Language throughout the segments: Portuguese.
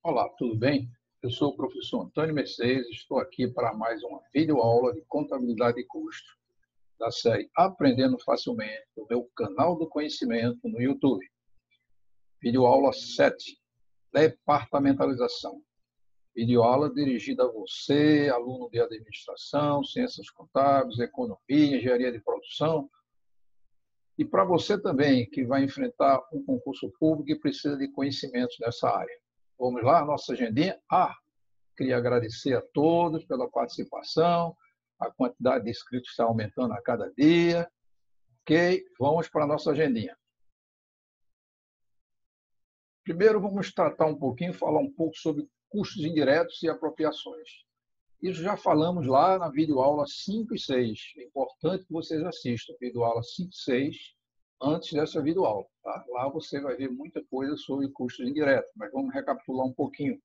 Olá, tudo bem? Eu sou o professor Antônio Mercedes, estou aqui para mais uma videoaula de contabilidade e custo da série Aprendendo Facilmente, do meu canal do conhecimento no YouTube. Videoaula 7, Departamentalização. Videoaula dirigida a você, aluno de administração, ciências contábeis, economia, engenharia de produção, e para você também, que vai enfrentar um concurso público e precisa de conhecimentos nessa área. Vamos lá, nossa agendinha? Queria agradecer a todos pela participação, a quantidade de inscritos está aumentando a cada dia. Ok, vamos para a nossa agendinha. Primeiro, vamos tratar um pouquinho, falar um pouco sobre custos indiretos e apropriações. Isso já falamos lá na videoaula 5 e 6. É importante que vocês assistam a videoaula 5 e 6 antes dessa videoaula. Tá? Lá você vai ver muita coisa sobre custos indiretos, mas vamos recapitular um pouquinho.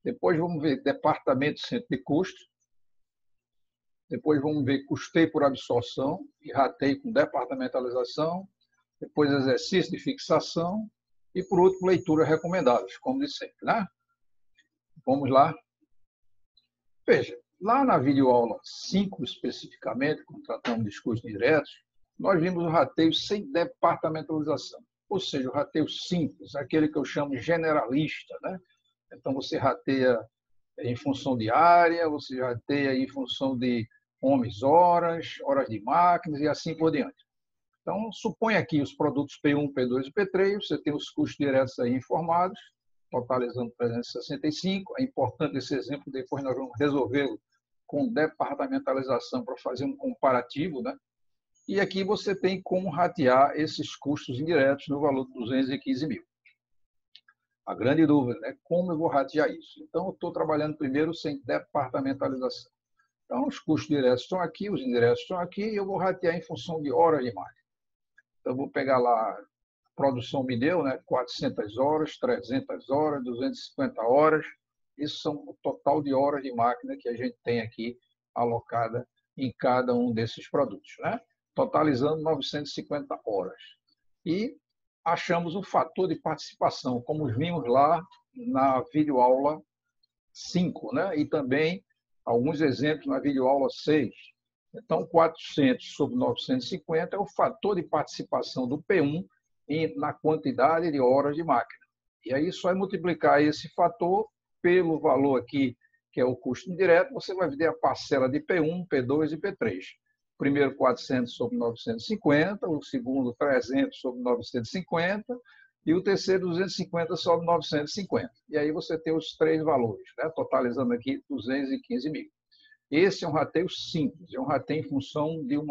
Depois vamos ver departamento de centro de custo. Depois vamos ver custeio por absorção e rateio com departamentalização. Depois exercício de fixação. E, por último, leituras recomendadas, como de sempre. Né? Vamos lá. Veja, lá na videoaula 5, especificamente, quando tratamos de custos diretos, nós vimos o rateio sem departamentalização. Ou seja, o rateio simples, aquele que eu chamo de generalista. Né? Então, você rateia em função de área, você rateia em função de homens, horas de máquinas e assim por diante. Então, supõe aqui os produtos P1, P2 e P3, você tem os custos diretos aí informados, totalizando 365. É importante esse exemplo, depois nós vamos resolvê-lo com departamentalização para fazer um comparativo, né? E aqui você tem como ratear esses custos indiretos no valor de 215 mil. A grande dúvida é como eu vou ratear isso. Então, eu estou trabalhando primeiro sem departamentalização. Então, os custos diretos estão aqui, os indiretos estão aqui, e eu vou ratear em função de horas de máquina. Então, eu vou pegar lá, a produção me deu, né, 400 horas, 300 horas, 250 horas. Isso são o total de horas de máquina que a gente tem aqui alocada em cada um desses produtos, né? Totalizando 950 horas. E achamos o fator de participação, como vimos lá na videoaula 5, né? E também alguns exemplos na videoaula 6. Então, 400 sobre 950 é o fator de participação do P1 na quantidade de horas de máquina. E aí, só é multiplicar esse fator pelo valor aqui, que é o custo indireto, você vai ver a parcela de P1, P2 e P3. O primeiro 400 sobre 950, o segundo 300 sobre 950 e o terceiro 250 sobre 950. E aí você tem os três valores, né? Totalizando aqui 215 mil. Esse é um rateio simples, é um rateio em função de um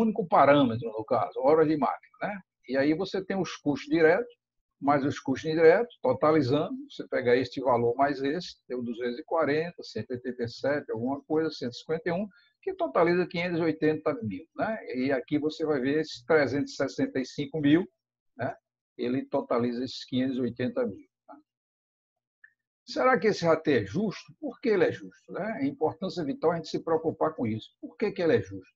único parâmetro, no caso, horas de máquina. Né? E aí você tem os custos diretos, mais os custos indiretos, totalizando, você pega este valor mais esse, deu 240, 187, alguma coisa, 151, que totaliza 580 mil. Né? E aqui você vai ver esses 365 mil, né? Ele totaliza esses 580 mil. Será que esse rateio é justo? Por que ele é justo? Né? A importância vital é a gente se preocupar com isso. Por que ele é justo?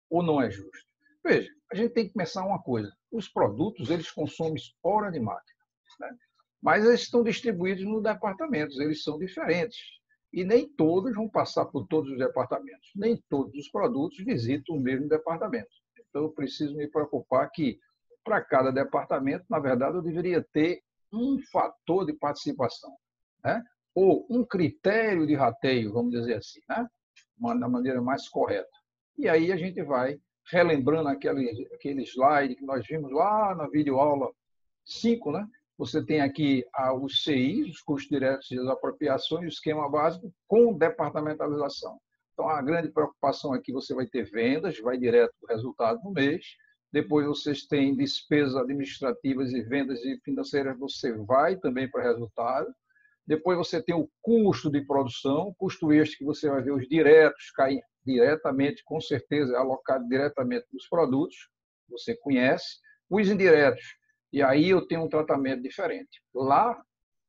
Ou não é justo? Veja, a gente tem que pensar uma coisa. Os produtos, eles consomem hora de máquina. Né? Mas eles estão distribuídos nos departamentos, eles são diferentes. E nem todos vão passar por todos os departamentos. Nem todos os produtos visitam o mesmo departamento. Então, eu preciso me preocupar que, para cada departamento, na verdade, eu deveria ter um fator de participação. Né? Ou um critério de rateio, vamos dizer assim, né? Da maneira mais correta. E aí a gente vai relembrando aquele slide que nós vimos lá na videoaula 5, né? Você tem aqui os CIs, os custos diretos e as apropriações, o esquema básico com departamentalização. Então, a grande preocupação aqui, você vai ter vendas, vai direto para o resultado do mês. Depois, vocês têm despesas administrativas e vendas financeiras, você vai também para o resultado. Depois você tem o custo de produção, custo este que você vai ver os diretos caem diretamente, com certeza, é alocado diretamente nos produtos, você conhece. Os indiretos, e aí eu tenho um tratamento diferente. Lá,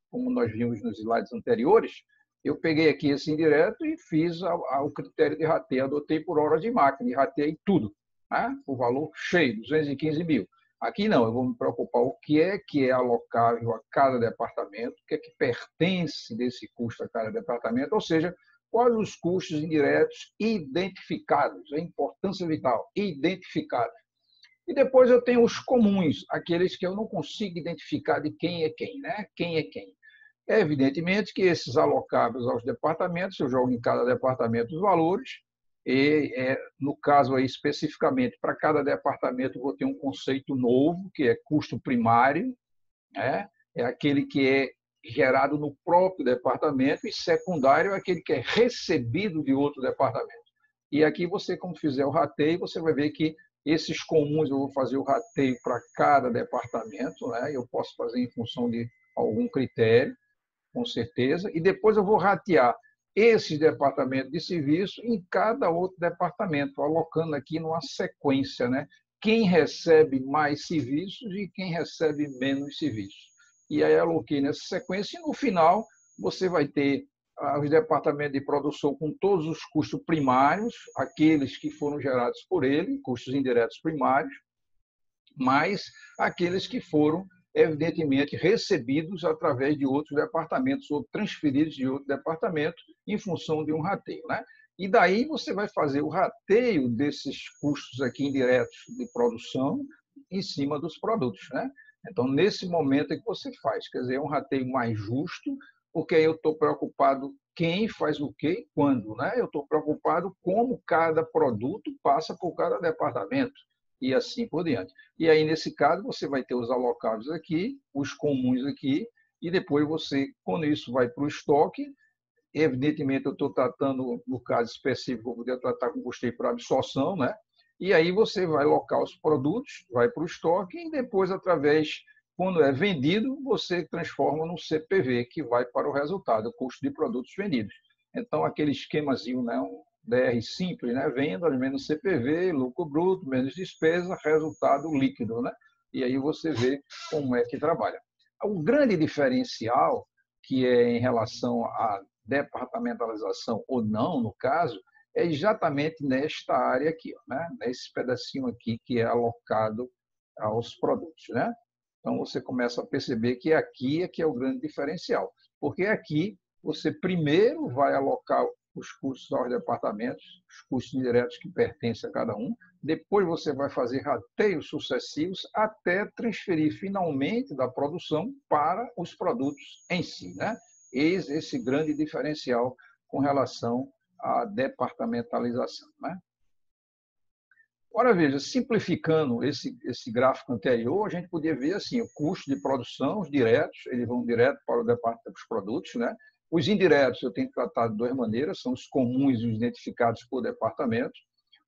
como nós vimos nos slides anteriores, eu peguei aqui esse indireto e fiz o critério de rateio, adotei por hora de máquina e rateei tudo, né? O valor cheio, 215 mil. Aqui não, eu vou me preocupar o que é alocável a cada departamento, o que é que pertence desse custo a cada departamento, ou seja, quais os custos indiretos identificados, a importância vital, identificados. E depois eu tenho os comuns, aqueles que eu não consigo identificar de quem é quem, né? Quem é quem. É evidentemente que esses alocáveis aos departamentos, eu jogo em cada departamento os valores, e no caso aí especificamente, para cada departamento eu vou ter um conceito novo, que é custo primário, né? É aquele que é gerado no próprio departamento, e secundário é aquele que é recebido de outro departamento. E aqui você, como fizer o rateio, você vai ver que esses comuns eu vou fazer o rateio para cada departamento, né? Eu posso fazer em função de algum critério, com certeza, e depois eu vou ratear esses departamentos de serviço em cada outro departamento, alocando aqui numa sequência, né? Quem recebe mais serviços e quem recebe menos serviços. E aí aloquei nessa sequência, e no final você vai ter os departamentos de produção com todos os custos primários, aqueles que foram gerados por ele, custos indiretos primários, mais aqueles que foram, evidentemente, recebidos através de outros departamentos ou transferidos de outro departamento em função de um rateio, né? E daí você vai fazer o rateio desses custos aqui indiretos de produção em cima dos produtos, né? Então, nesse momento é que você faz, quer dizer, é um rateio mais justo, porque aí eu estou preocupado quem faz o quê e quando, né? Eu estou preocupado como cada produto passa por cada departamento e assim por diante. E aí, nesse caso, você vai ter os alocados aqui, os comuns aqui, e depois você, quando isso vai para o estoque, evidentemente eu estou tratando, no caso específico, eu poderia tratar com custeio por absorção, né? E aí você vai alocar os produtos, vai para o estoque, e depois, através, quando é vendido, você transforma no CPV, que vai para o resultado, o custo de produtos vendidos. Então, aquele esquemazinho, né? Um DR simples, né? Venda menos CPV, lucro bruto, menos despesa, resultado líquido, né? E aí você vê como é que trabalha. O grande diferencial, que é em relação à departamentalização ou não, no caso, é exatamente nesta área aqui, né? Nesse pedacinho aqui que é alocado aos produtos, né? Então você começa a perceber que aqui é que é o grande diferencial, porque aqui você primeiro vai alocar os custos aos departamentos, os custos indiretos que pertencem a cada um, depois você vai fazer rateios sucessivos até transferir finalmente da produção para os produtos em si, né? Eis esse grande diferencial com relação à departamentalização, né? Agora, veja, simplificando esse gráfico anterior, a gente podia ver assim, o custo de produção, os diretos, eles vão direto para o departamento dos produtos, né? Os indiretos eu tenho que tratar de duas maneiras, são os comuns e os identificados por departamento.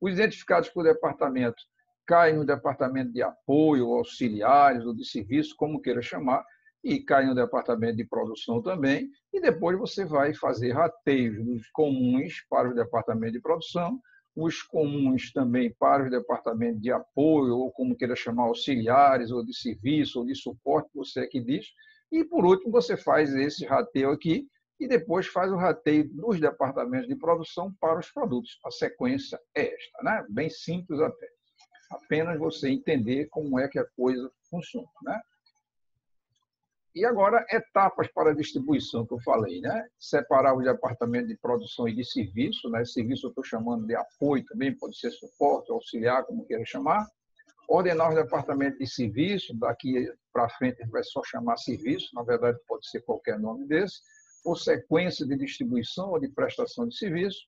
Os identificados por departamento caem no departamento de apoio, auxiliares ou de serviço, como queira chamar, e caem no departamento de produção também, e depois você vai fazer rateios dos comuns para o departamento de produção, os comuns também para os departamentos de apoio, ou como queira chamar, auxiliares, ou de serviço, ou de suporte, você é que diz. E, por último, você faz esse rateio aqui, e depois faz o rateio dos departamentos de produção para os produtos. A sequência é esta, né? Bem simples até. Apenas você entender como é que a coisa funciona, né? E agora, etapas para a distribuição, que eu falei, né? Separar os departamentos de produção e de serviço, né? Serviço eu estou chamando de apoio também, pode ser suporte, auxiliar, como queira chamar. Ordenar os departamentos de serviço, daqui para frente a gente vai só chamar serviço, na verdade pode ser qualquer nome desse, por sequência de distribuição ou de prestação de serviço.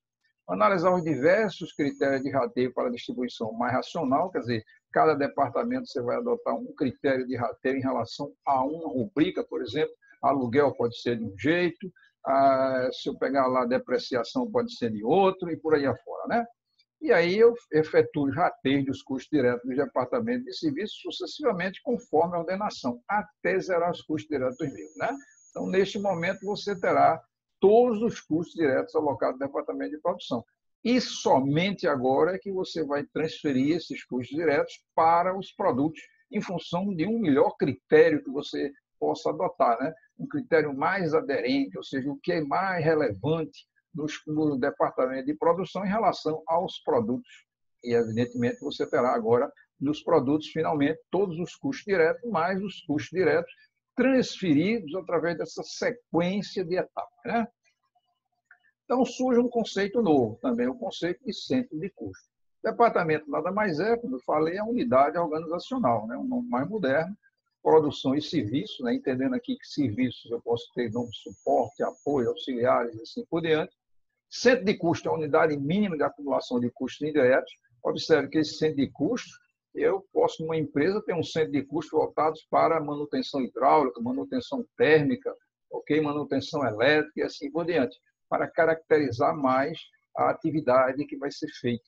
Analisar os diversos critérios de rateio para a distribuição mais racional, quer dizer, cada departamento você vai adotar um critério de rateio em relação a uma rubrica, por exemplo, aluguel pode ser de um jeito, se eu pegar lá depreciação pode ser de outro e por aí afora, né? E aí eu efetuo os rateios dos custos diretos dos departamentos de serviço sucessivamente conforme a ordenação, até zerar os custos diretos meus, né? Então, neste momento, você terá todos os custos diretos alocados no departamento de produção. E somente agora é que você vai transferir esses custos diretos para os produtos, em função de um melhor critério que você possa adotar, né? Um critério mais aderente, ou seja, o que é mais relevante no departamento de produção em relação aos produtos. E, evidentemente, você terá agora nos produtos, finalmente, todos os custos diretos, mais os custos diretos transferidos através dessa sequência de etapas, né? Então, surge um conceito novo, também o conceito de centro de custo. Departamento nada mais é, como eu falei, a unidade organizacional, né? Um nome mais moderno, produção e serviço, né? Entendendo aqui que serviços eu posso ter nome de suporte, apoio, auxiliares e assim por diante. Centro de custo é a unidade mínima de acumulação de custos indiretos. Observe que esse centro de custo, eu posso, numa empresa, ter um centro de custos voltados para manutenção hidráulica, manutenção térmica, ok? Manutenção elétrica e assim por diante, para caracterizar mais a atividade que vai ser feita.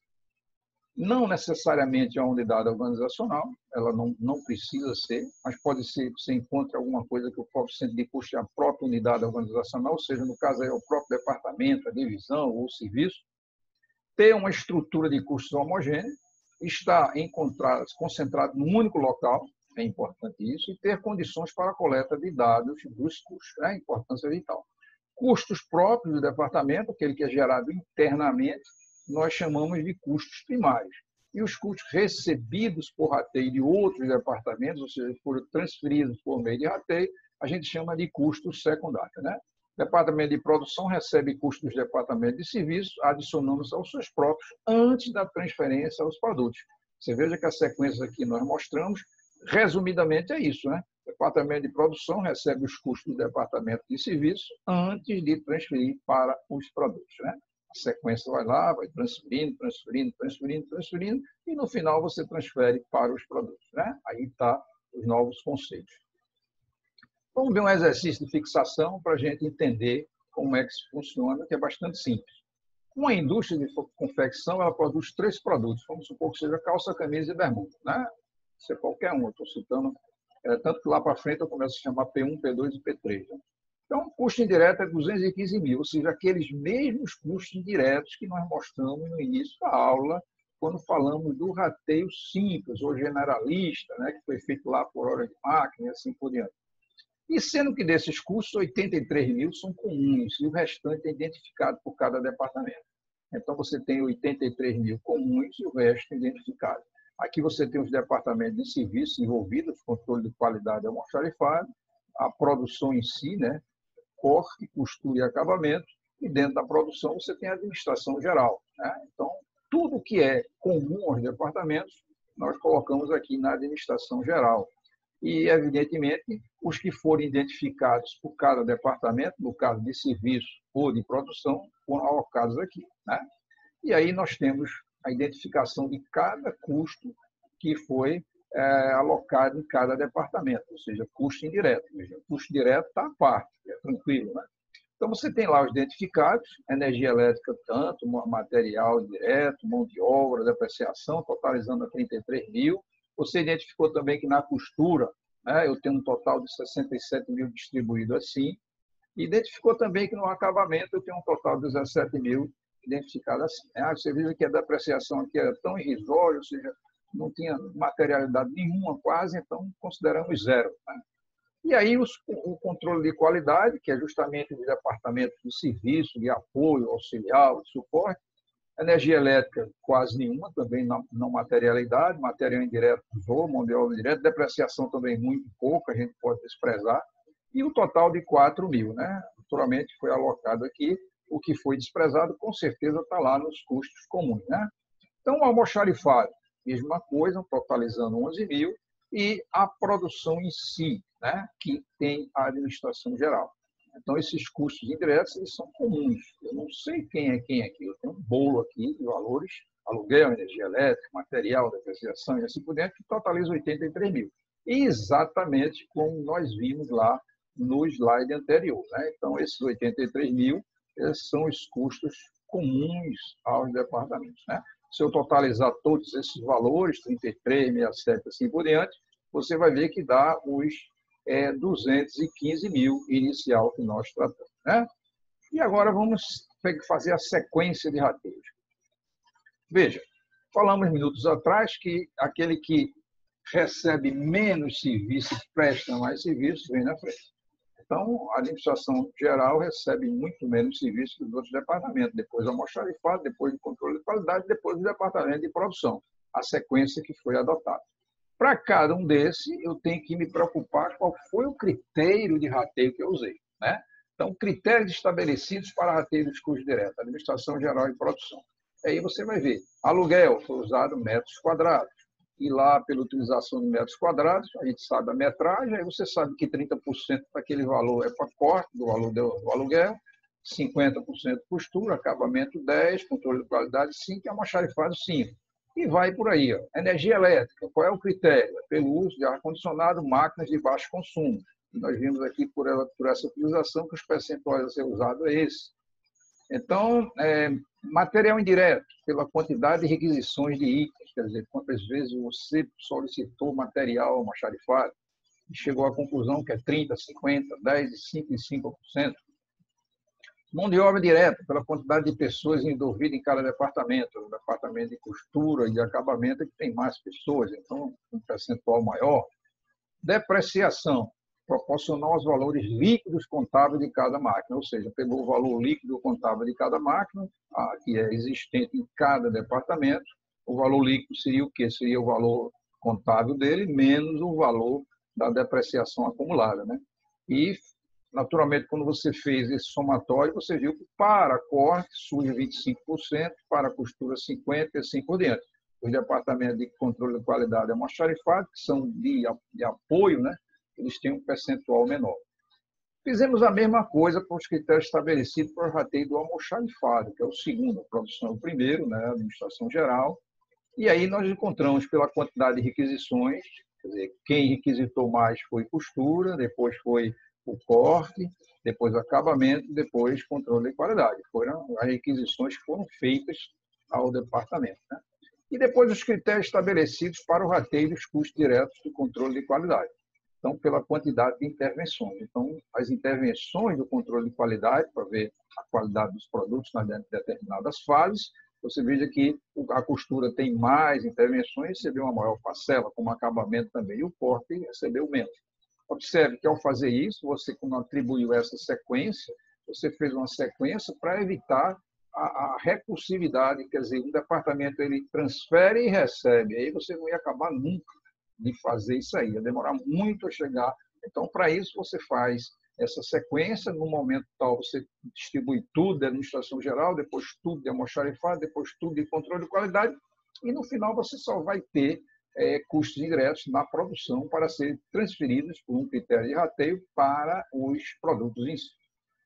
Não necessariamente a unidade organizacional, ela não precisa ser, mas pode ser que você encontre alguma coisa que o próprio centro de custo é a própria unidade organizacional, ou seja, no caso é o próprio departamento, a divisão ou o serviço. Ter uma estrutura de custos homogênea, estar concentrado num único local, é importante isso, e ter condições para a coleta de dados dos custos, é importância vital. Custos próprios do departamento, aquele que é gerado internamente, nós chamamos de custos primários. E os custos recebidos por rateio de outros departamentos, ou seja, transferidos por meio de rateio, a gente chama de custos secundários, né? Departamento de produção recebe custos do departamento de serviço, adicionamos aos seus próprios antes da transferência aos produtos. Você veja que a sequência aqui nós mostramos, resumidamente é isso, né? O departamento de produção recebe os custos do departamento de serviço antes de transferir para os produtos, né? A sequência vai lá, vai transferindo, transferindo, transferindo, transferindo, e no final você transfere para os produtos, né? Aí está os novos conceitos. Vamos ver um exercício de fixação para a gente entender como é que isso funciona, que é bastante simples. Uma indústria de confecção, ela produz 3 produtos, vamos supor que seja calça, camisa e bermuda, né? Isso é qualquer um, eu estou citando, tanto que lá para frente eu começo a chamar P1, P2 e P3. Né? Então, o custo indireto é 215 mil, ou seja, aqueles mesmos custos indiretos que nós mostramos no início da aula, quando falamos do rateio simples ou generalista, né, que foi feito lá por hora de máquina e assim por diante. E sendo que desses custos, 83 mil são comuns e o restante é identificado por cada departamento. Então, você tem 83 mil comuns e o resto identificado. Aqui você tem os departamentos de serviços envolvidos, controle de qualidade almoxarifado, a produção em si, né? Corte, costura e acabamento, e dentro da produção você tem a administração geral, né? Então, tudo que é comum aos departamentos, nós colocamos aqui na administração geral. E, evidentemente, os que forem identificados por cada departamento, no caso de serviço ou de produção, foram alocados aqui, né? E aí nós temos a identificação de cada custo que foi alocado em cada departamento, ou seja, custo indireto. O custo direto está à parte, é tranquilo, né? Então, você tem lá os identificados, energia elétrica tanto, material direto, mão de obra, depreciação, totalizando a 33 mil. Você identificou também que na costura, né, eu tenho um total de 67 mil distribuído assim. E identificou também que no acabamento eu tenho um total de 17 mil identificado assim. Você veja que a depreciação aqui era tão irrisória, ou seja, não tinha materialidade nenhuma quase, então consideramos zero. Né? E aí o controle de qualidade, que é justamente o departamento de serviço, de apoio, auxiliar, de suporte. Energia elétrica, quase nenhuma, também não materialidade, material indireto, mão de obra direta, depreciação também muito pouco, a gente pode desprezar. E o total de 4 mil, né? Naturalmente foi alocado aqui, o que foi desprezado com certeza está lá nos custos comuns, né? Então, o almoxarifado, mesma coisa, totalizando 11 mil, e a produção em si, né, que tem a administração geral. Então, esses custos indiretos eles são comuns. Eu não sei quem é quem aqui. Eu tenho um bolo aqui de valores, aluguel, energia elétrica, material, depreciação e assim por diante, que totaliza 83 mil. Exatamente como nós vimos lá no slide anterior. Né? Então, esses 83 mil são os custos comuns aos departamentos. Né? Se eu totalizar todos esses valores, 33, 67, assim por diante, você vai ver que dá os 215 mil inicial que nós tratamos. Né? E agora vamos fazer a sequência de rateios. Veja, falamos minutos atrás que aquele que recebe menos serviços, presta mais serviços, vem na frente. Então, a administração geral recebe muito menos serviços que os outros departamentos, depois do almoxarifado, depois do controle de qualidade, depois do departamento de produção. a sequência que foi adotada. Para cada um desses, eu tenho que me preocupar qual foi o critério de rateio que eu usei, né? Então, critérios estabelecidos para rateio dos custos diretos, administração geral e produção. Aí você vai ver, aluguel foi usado metros quadrados. E lá, pela utilização de metros quadrados, a gente sabe a metragem, aí você sabe que 30% daquele valor é para corte do valor do aluguel, 50% costura, acabamento 10%, controle de qualidade 5% e almoxarifado 5%. E vai por aí. Ó. Energia elétrica, qual é o critério? É pelo uso de ar-condicionado, máquinas de baixo consumo. E nós vimos aqui por essa utilização que os percentuais a ser usado é esse. Então, material indireto, pela quantidade de requisições de itens, quer dizer, quantas vezes você solicitou material almoxarifado e chegou à conclusão que é 30%, 50%, 10%, 5% e 5%. Mão de obra direta, pela quantidade de pessoas envolvidas em cada departamento. O departamento de costura e de acabamento é que tem mais pessoas, então um percentual maior. Depreciação, proporcional aos valores líquidos contábeis de cada máquina, ou seja, pegou o valor líquido contábil de cada máquina, que é existente em cada departamento, o valor líquido seria o quê? Seria o valor contábil dele, menos o valor da depreciação acumulada, né? E, naturalmente, quando você fez esse somatório, você viu que para corte surge 25%, para costura 50% e assim por diante. Os departamentos de controle de qualidade almoxarifado, que são de apoio, né? Eles têm um percentual menor. Fizemos a mesma coisa para os critérios estabelecidos para o rateio do almoxarifado, que é o segundo, a produção é o primeiro, né? A administração geral. E aí nós encontramos pela quantidade de requisições, quer dizer, quem requisitou mais foi costura, depois foi o corte, depois o acabamento, depois controle de qualidade. Foram as requisições que foram feitas ao departamento, né? E depois os critérios estabelecidos para o rateio dos custos diretos do controle de qualidade. Então, pela quantidade de intervenções. Então, as intervenções do controle de qualidade, para ver a qualidade dos produtos nas determinadas fases, você veja que a costura tem mais intervenções, recebeu uma maior parcela, como acabamento também, e o corte recebeu menos. Observe que, ao fazer isso, você, quando atribuiu essa sequência, você fez uma sequência para evitar a recursividade, quer dizer, um departamento ele transfere e recebe, aí você não ia acabar nunca de fazer isso aí, ia demorar muito a chegar. Então, para isso, você faz essa sequência, no momento tal, você distribui tudo de administração geral, depois tudo de almoxarifado, depois tudo de controle de qualidade, e no final você só vai ter custos indiretos na produção para serem transferidos por um critério de rateio para os produtos em si.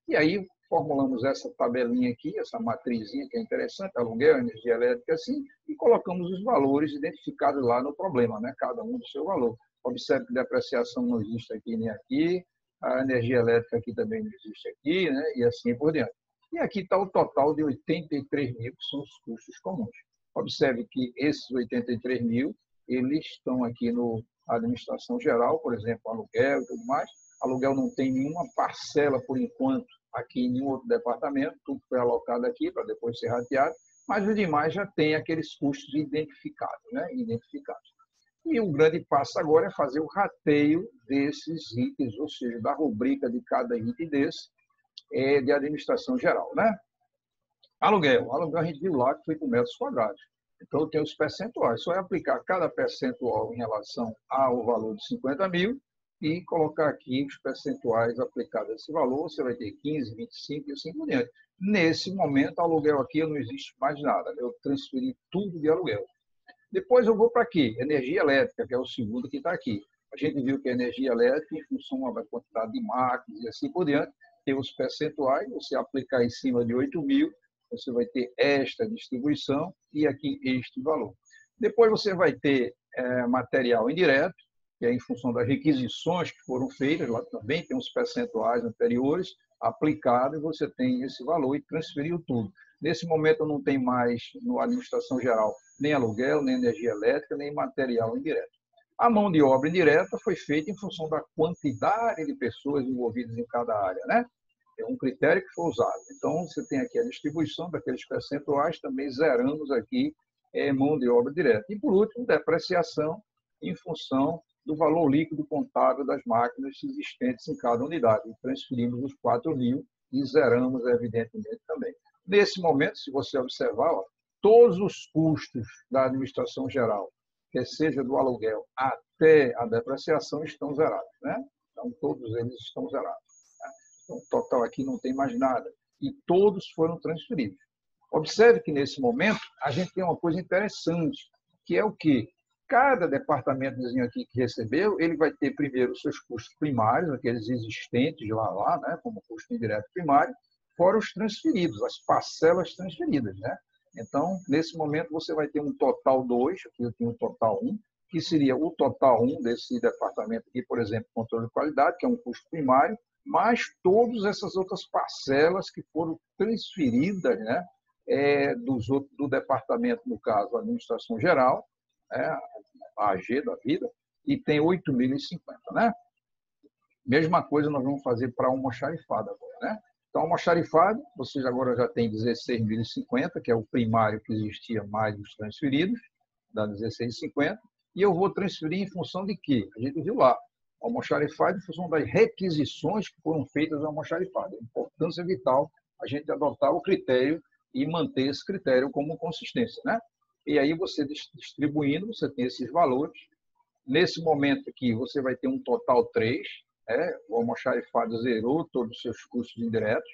E aí, formulamos essa tabelinha aqui, essa matrizinha que é interessante, aluguel, energia elétrica, assim, e colocamos os valores identificados lá no problema, né? Cada um do seu valor. Observe que depreciação não existe aqui nem aqui, a energia elétrica aqui também não existe aqui, né? E assim por diante. E aqui está o total de 83 mil, que são os custos comuns. Observe que esses 83 mil, eles estão aqui no administração geral, por exemplo, aluguel e tudo mais. Aluguel não tem nenhuma parcela, por enquanto, aqui em nenhum outro departamento, tudo foi alocado aqui para depois ser rateado, mas os demais já têm aqueles custos identificados, né? Identificados. E o grande passo agora é fazer o rateio desses itens, ou seja, da rubrica de cada item desse, de administração geral, né? Aluguel a gente viu lá que foi por metros quadrados. Então, tem os percentuais. Só é aplicar cada percentual em relação ao valor de 50 mil e colocar aqui os percentuais aplicados a esse valor. Você vai ter 15, 25 e assim por diante. Nesse momento, aluguel aqui não existe mais nada. Eu transferi tudo de aluguel. Depois eu vou para aqui, energia elétrica, que é o segundo que está aqui. A gente viu que a energia elétrica, em função da quantidade de máquinas e assim por diante, tem os percentuais. Você aplicar em cima de 8 mil, você vai ter esta distribuição e aqui este valor. Depois você vai ter material indireto, que é em função das requisições que foram feitas, lá também tem os percentuais anteriores aplicados, e você tem esse valor e transferiu tudo. Nesse momento não tem mais, no administração geral, nem aluguel, nem energia elétrica, nem material indireto. A mão de obra indireta foi feita em função da quantidade de pessoas envolvidas em cada área, né? É um critério que foi usado. Então, você tem aqui a distribuição daqueles percentuais, também zeramos aqui mão de obra direta. E, por último, depreciação em função do valor líquido contábil das máquinas existentes em cada unidade. E transferimos os 4 mil e zeramos, evidentemente, também. Nesse momento, se você observar, ó, todos os custos da administração geral, quer seja do aluguel até a depreciação, estão zerados, né? Então, todos eles estão zerados. Né? Então, o total aqui não tem mais nada. E todos foram transferidos. Observe que, nesse momento, a gente tem uma coisa interessante, que é o quê? Cada departamentozinho aqui que recebeu, ele vai ter primeiro os seus custos primários, aqueles existentes lá, né, como custo indireto primário, fora os transferidos, as parcelas transferidas, né? Então, nesse momento, você vai ter um total 2, aqui eu tenho um total 1, que seria o total 1 desse departamento aqui, por exemplo, controle de qualidade, que é um custo primário, mais todas essas outras parcelas que foram transferidas, né, do departamento, no caso, a administração geral, a AG da vida, e tem 8.050, né? Mesma coisa nós vamos fazer para uma almoxarifada agora, né? Então, almoxarifado, vocês agora já tem 16.050, que é o primário que existia mais os transferidos, dá 16.50, e eu vou transferir em função de quê? A gente viu lá, almoxarifado em função das requisições que foram feitas ao almoxarifado. A importância vital a gente adotar o critério e manter esse critério como consistência, né? E aí você distribuindo, você tem esses valores. Nesse momento aqui, você vai ter um total 3, o almoxarifado zerou todos os seus custos indiretos.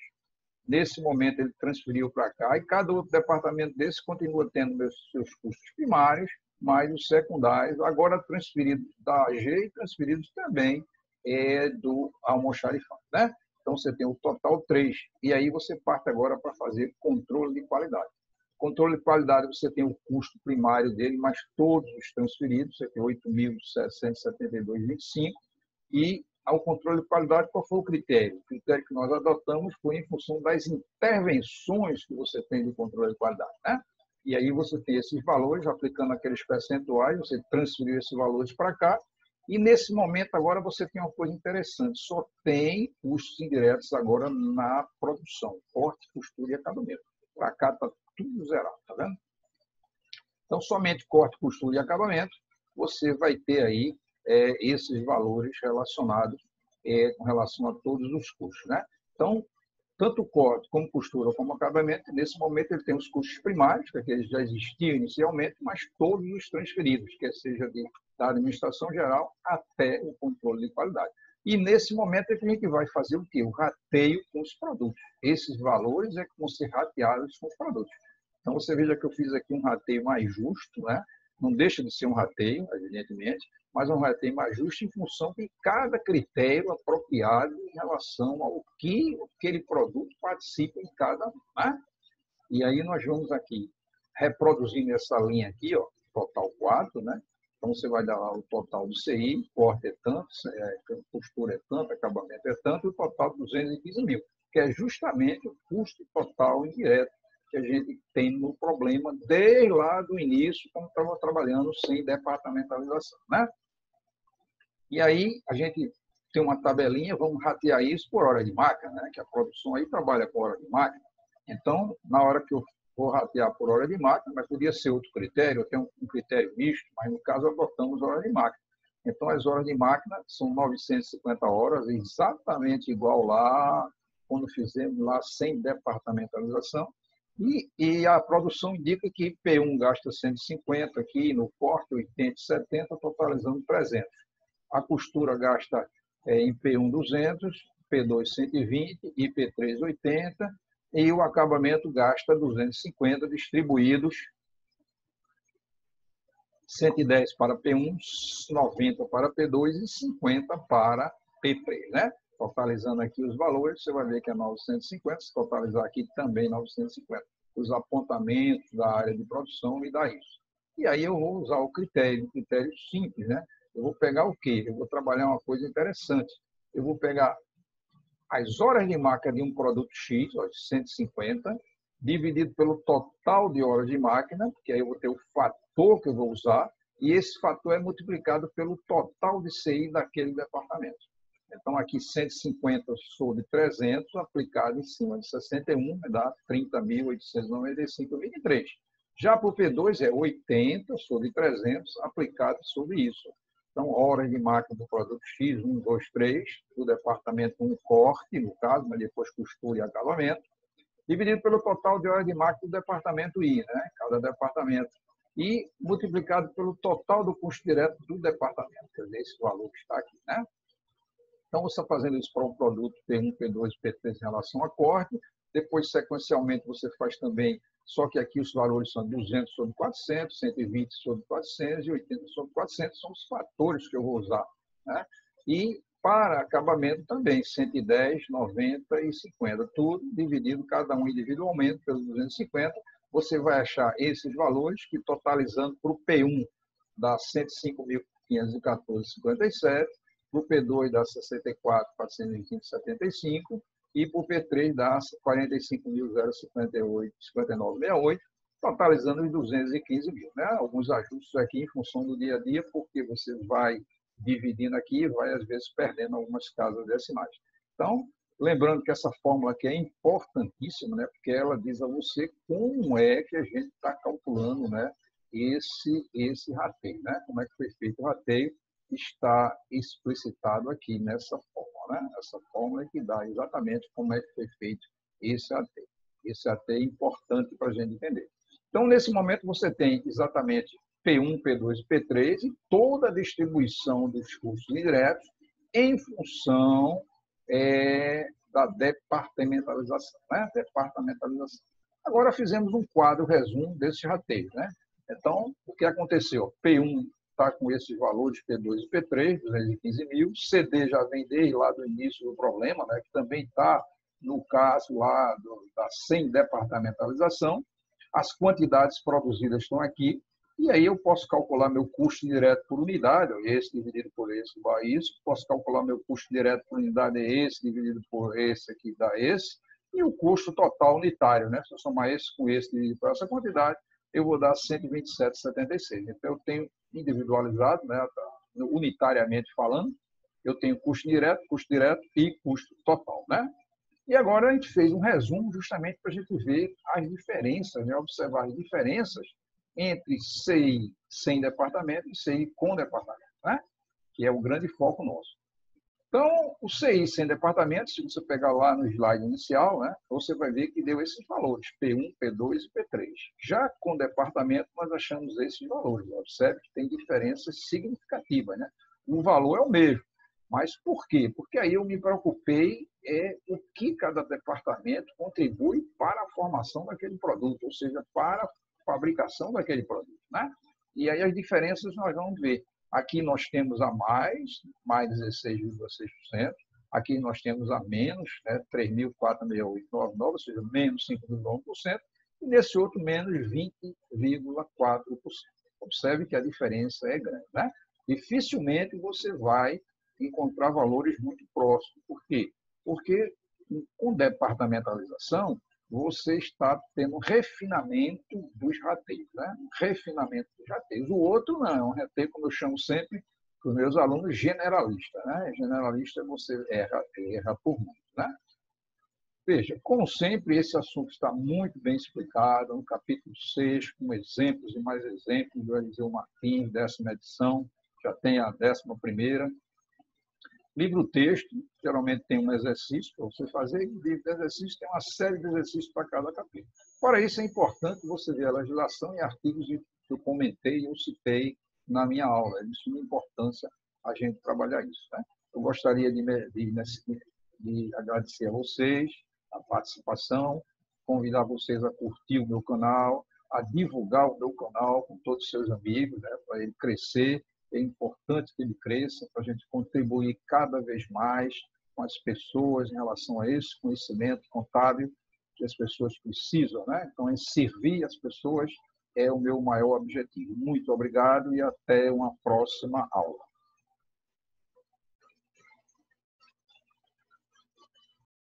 Nesse momento, ele transferiu para cá e cada outro departamento desse continua tendo os seus custos primários, mais os secundários, agora transferidos da AG e transferidos também do almoxarifado, né? Então, você tem o total 3. E aí você parte agora para fazer controle de qualidade. Controle de qualidade, você tem o custo primário dele, mais todos os transferidos, você tem 8.772,25. E ao controle de qualidade, qual foi o critério? O critério que nós adotamos foi em função das intervenções que você tem de controle de qualidade, né? E aí você tem esses valores, aplicando aqueles percentuais, você transferiu esses valores para cá, e nesse momento agora você tem uma coisa interessante, só tem custos indiretos agora na produção, corte, costura e acabamento. Para cá está tudo zerado, tá vendo? Então, somente corte, costura e acabamento, você vai ter aí esses valores relacionados com relação a todos os custos, né? Então, tanto corte como costura como acabamento, nesse momento ele tem os custos primários, que aqueles já existiam inicialmente, mas todos os transferidos, quer seja da administração geral até o controle de qualidade. E nesse momento é que a gente vai fazer o quê? O rateio com os produtos. Esses valores é que vão ser rateados com os produtos. Então, você veja que eu fiz aqui um rateio mais justo, né? Não deixa de ser um rateio, evidentemente, mas um rateio mais justo em função de cada critério apropriado em relação ao que aquele produto participa em cada, né? E aí nós vamos aqui reproduzindo essa linha aqui, ó, total 4, né? Então, você vai dar lá o total do CI, corte é tanto, costura é tanto, acabamento é tanto, e o total de 215 mil, que é justamente o custo total indireto que a gente tem no problema desde lá do início, quando estava trabalhando sem departamentalização, né? E aí a gente tem uma tabelinha, vamos ratear isso por hora de máquina, né? Que a produção aí trabalha com hora de máquina. Então, na hora que eu vou ratear por hora de máquina, mas podia ser outro critério, eu tenho um critério misto, mas no caso adotamos hora de máquina. Então, as horas de máquina são 950 horas, exatamente igual lá, quando fizemos lá sem departamentalização. E a produção indica que P1 gasta 150 aqui, no corte 80 e 70, totalizando 300. A costura gasta em P1 200, P2 120 e P3 80, e o acabamento gasta 250, distribuídos 110 para P1, 90 para P2 e 50 para P3, né? Totalizando aqui os valores, você vai ver que é 950, se totalizar aqui também 950. Os apontamentos da área de produção me dá isso. E aí eu vou usar o critério simples, né? Eu vou pegar o quê? Eu vou trabalhar uma coisa interessante. Eu vou pegar as horas de máquina de um produto X, 150, dividido pelo total de horas de máquina, que aí eu vou ter o fator que eu vou usar, e esse fator é multiplicado pelo total de CI daquele departamento. Então, aqui 150 sobre 300, aplicado em cima de 61, vai dar 30.895,23. Já para o P2 é 80 sobre 300, aplicado sobre isso. Então, horas de máquina do produto X, 1, 2, 3, do departamento 1, corte, no caso, mas depois costura e acabamento. dividido pelo total de horas de máquina do departamento I, né? Cada departamento, e multiplicado pelo total do custo direto do departamento, quer dizer, esse valor que está aqui, né? Então, você está fazendo isso para um produto P1, P2 e P3 em relação a corte, depois, sequencialmente, você faz também, só que aqui os valores são 200 sobre 400, 120 sobre 400 e 80 sobre 400, são os fatores que eu vou usar, né? E para acabamento também, 110, 90 e 50, tudo dividido, cada um individualmente, pelos 250, você vai achar esses valores que, totalizando para o P1, dá 105.514,57, para o P2 dá 64.420,75 e para o P3 dá 45.058,59,68, totalizando os 215 mil. Né? Alguns ajustes aqui em função do dia a dia, porque você vai dividindo aqui e vai, às vezes, perdendo algumas casas decimais. Então, lembrando que essa fórmula aqui é importantíssima, né? Porque ela diz a você como é que a gente está calculando, né? esse rateio, né? Como é que foi feito o rateio, está explicitado aqui nessa fórmula, né? Essa fórmula que dá exatamente como é que foi feito esse rateio. Esse rateio é importante para a gente entender. Então, nesse momento, você tem exatamente P1, P2 e P3 e toda a distribuição dos custos indiretos em função da departamentalização, né? Departamentalização. Agora, fizemos um quadro resumo desse rateio, né? Então, o que aconteceu? P1 está com esses valores, P2 e P3, 215 mil. CD já vem desde lá do início do problema, né, que também está no caso lá da sem departamentalização. As quantidades produzidas estão aqui. E aí eu posso calcular meu custo direto por unidade, esse dividido por esse dá isso. Posso calcular meu custo direto por unidade, esse dividido por esse aqui dá esse. E o custo total unitário, né? Se eu somar esse com esse dividido por essa quantidade, eu vou dar 127,76. Então, eu tenho individualizado, né, unitariamente falando, eu tenho custo direto e custo total, né? E agora a gente fez um resumo justamente para a gente ver as diferenças, né, observar as diferenças entre CI sem departamento e CI com departamento, né? Que é o grande foco nosso. Então, o CI sem departamento, se você pegar lá no slide inicial, né, você vai ver que deu esses valores, P1, P2 e P3. Já com departamento, nós achamos esses valores. Observe que tem diferenças significativas, né? O valor é o mesmo. Mas por quê? Porque aí eu me preocupei o que cada departamento contribui para a formação daquele produto, ou seja, para a fabricação daquele produto, né? E aí as diferenças nós vamos ver. Aqui nós temos a mais 16,6%. Aqui nós temos a menos, né, 3.468,99, ou seja, menos 5,1%. E nesse outro, menos 20,4%. Observe que a diferença é grande, né? Dificilmente você vai encontrar valores muito próximos. Por quê? Porque com departamentalização, você está tendo refinamento dos rateios, né? Refinamento dos rateios. O outro não, é um rateio, como eu chamo sempre para os meus alunos, generalista, né? Generalista você erra por muito, né? Veja, como sempre, esse assunto está muito bem explicado no capítulo 6, com exemplos e mais exemplos do Eliseu Martins, 10ª edição, já tem a 11ª. Livro-texto, geralmente tem um exercício para você fazer, e o livro de exercício tem uma série de exercícios para cada capítulo. Para isso, é importante você ver a legislação e artigos que eu comentei, eu citei na minha aula. É de suma importância a gente trabalhar isso, né? Eu gostaria de agradecer a vocês a participação, convidar vocês a curtir o meu canal, a divulgar o meu canal com todos os seus amigos, né, para ele crescer. É importante que ele cresça para a gente contribuir cada vez mais com as pessoas em relação a esse conhecimento contábil que as pessoas precisam, né? Então, servir as pessoas é o meu maior objetivo. Muito obrigado e até uma próxima aula.